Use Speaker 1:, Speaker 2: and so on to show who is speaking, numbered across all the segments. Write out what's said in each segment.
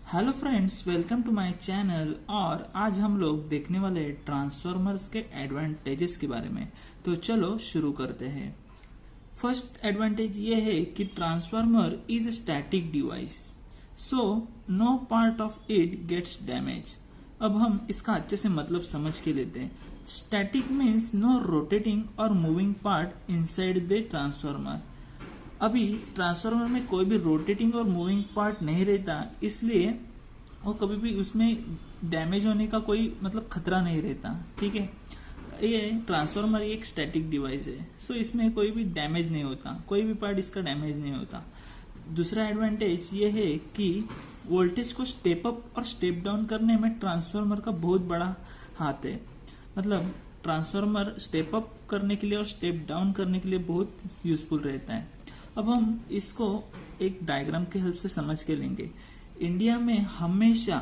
Speaker 1: Hello friends, welcome to my channel. और आज हम लोग देखने वाले ट्रांसफॉर्मर्स के एडवांटेजेस के बारे में। तो चलो शुरू करते हैं। फर्स्ट एडवांटेज ये है कि transformer is a static device, so no part of it gets damage. अब हम इसका अच्छे से मतलब समझ के लेते हैं। स्टैटिक मीन्स नो रोटेटिंग और moving part inside the transformer. अभी ट्रांसफार्मर में कोई भी रोटेटिंग और मूविंग पार्ट नहीं रहता, इसलिए वो कभी भी उसमें डैमेज होने का कोई मतलब खतरा नहीं रहता। ठीक है, ये ट्रांसफार्मर एक स्टैटिक डिवाइस है, सो इसमें कोई भी डैमेज नहीं होता, कोई भी पार्ट इसका डैमेज नहीं होता। दूसरा एडवांटेज ये है कि वोल्टेज को स्टेप अप और स्टेप डाउन करने में ट्रांसफार्मर का बहुत बड़ा हाथ है। मतलब ट्रांसफार्मर स्टेप अप करने के लिए और स्टेप डाउन करने के लिए बहुत यूजफुल रहता है। अब हम इसको एक डायग्राम के हेल्प से समझ के लेंगे। इंडिया में हमेशा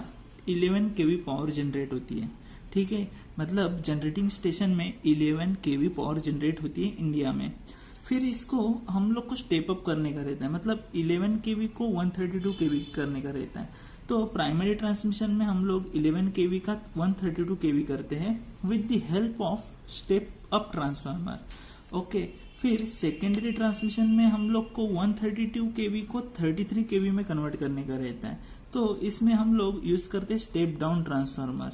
Speaker 1: 11 केवी पावर जनरेट होती है। ठीक है, मतलब जनरेटिंग स्टेशन में 11 केवी पावर जनरेट होती है इंडिया में। फिर इसको हम लोग को स्टेप अप करने का रहता है, मतलब 11 केवी को 132 केवी करने का रहता है। तो प्राइमरी ट्रांसमिशन में हम लोग 11 केवी का 132 केवी करते हैं with the help of step up transformer. Okay, फिर सेकेंडरी ट्रांसमिशन में हम लोग को 132 केवी को 33 केवी में कन्वर्ट करने का रहता है। तो इसमें हम लोग यूज करते हैं स्टेप डाउन ट्रांसफार्मर।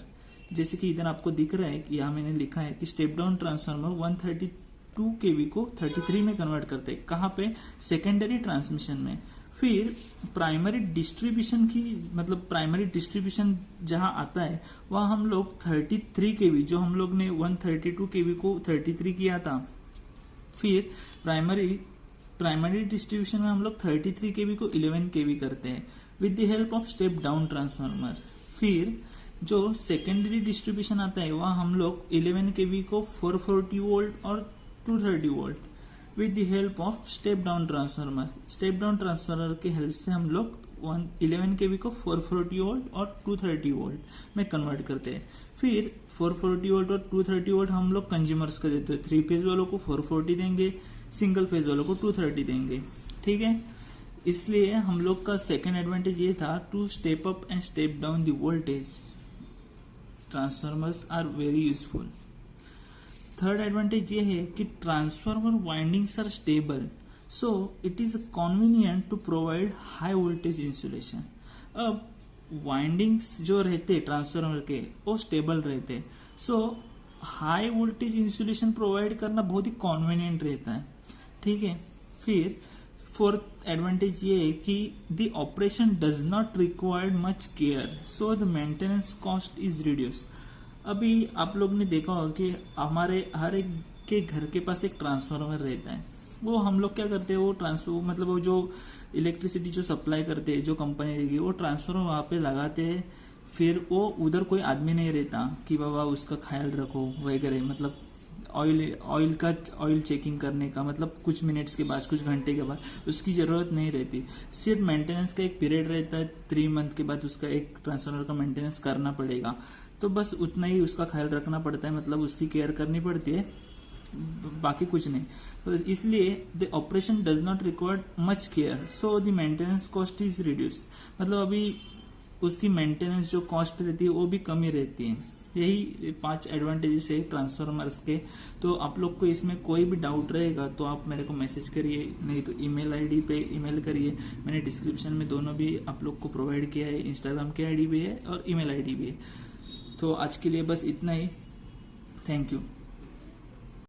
Speaker 1: जैसे कि इधर आपको दिख रहा है कि यहाँ मैंने लिखा है कि स्टेप डाउन ट्रांसफार्मर 132 केवी को 33 में कन्वर्ट करते हैं। कहाँ पे? सेकेंडरी ट्रांसमिशन में। फिर प्राइमरी डिस्ट्रीब्यूशन की मतलब प्राइमरी डिस्ट्रीब्यूशन जहाँ आता है वहाँ हम लोग 33 केवी, जो हम लोग ने 132 केवी को 33 किया था, फिर प्राइमरी डिस्ट्रीब्यूशन में हम लोग 33 केवी को 11 केवी करते हैं with the help of step down transformer. फिर जो सेकेंडरी डिस्ट्रीब्यूशन आता है वहाँ हम लोग 11 केवी को 440 वोल्ट और 230 volt with the help of step down transformer. Step down transformer के हेल्प से हम लोग 11 केवी को 440 वोल्ट और 230 वोल्ट में कन्वर्ट करते हैं। फिर 440 वोल्ट और 230 वोल्ट हम लोग कंज्यूमर्स को देते हैं। 3 फेज वालों को 440 देंगे, सिंगल फेज वालों को 230 देंगे। ठीक है, इसलिए हम लोग का सेकेंड एडवांटेज ये था to step up and step down the voltage. Transformers are very useful. Third advantage ये है कि transformer windings are stable, so it is convenient to provide high voltage insulation. अब वाइंडिंग्स जो रहते ट्रांसफार्मर के वो स्टेबल रहते, so high voltage insulation provide करना बहुत ही कन्वीनियंट रहता है। ठीक है, फिर फोर्थ एडवांटेज ये है कि the operation does not required much care, so the maintenance cost is reduce. अभी आप लोग ने देखा होगा कि हमारे हर एक के घर के पास एक ट्रांसफार्मर रहता है। वो हम लोग क्या करते हैं, वो ट्रांसफर मतलब वो जो इलेक्ट्रिसिटी जो सप्लाई करते हैं जो कंपनी रहेगी वो ट्रांसफार्मर वहाँ पे लगाते हैं। फिर वो उधर कोई आदमी नहीं रहता कि बाबा उसका ख्याल रखो वगैरह, मतलब ऑयल चेकिंग करने का, मतलब कुछ मिनट्स के बाद कुछ घंटे के बाद उसकी ज़रूरत नहीं रहती। सिर्फ मेंटेनेंस का एक पीरियड रहता है, 3 मंथ के बाद उसका एक ट्रांसफार्मर का मेंटेनेंस करना पड़ेगा। तो बस उतना ही उसका ख्याल रखना पड़ता है, मतलब उसकी केयर करनी पड़ती है, बाकी कुछ नहीं। तो इसलिए the operation does not require much care, so the maintenance cost is reduce. मतलब अभी उसकी मेंटेनेंस जो कॉस्ट रहती है वो भी कम ही रहती है। यही 5 एडवांटेजेस है ट्रांसफार्मर्स के। तो आप लोग को इसमें कोई भी डाउट रहेगा तो आप मेरे को मैसेज करिए, नहीं तो ईमेल आईडी पे ईमेल करिए। मैंने डिस्क्रिप्शन में दोनों भी आप लोग को प्रोवाइड किया है, इंस्टाग्राम की आईडी भी है और ईमेल आईडी भी है। तो आज के लिए बस इतना ही। Thank you.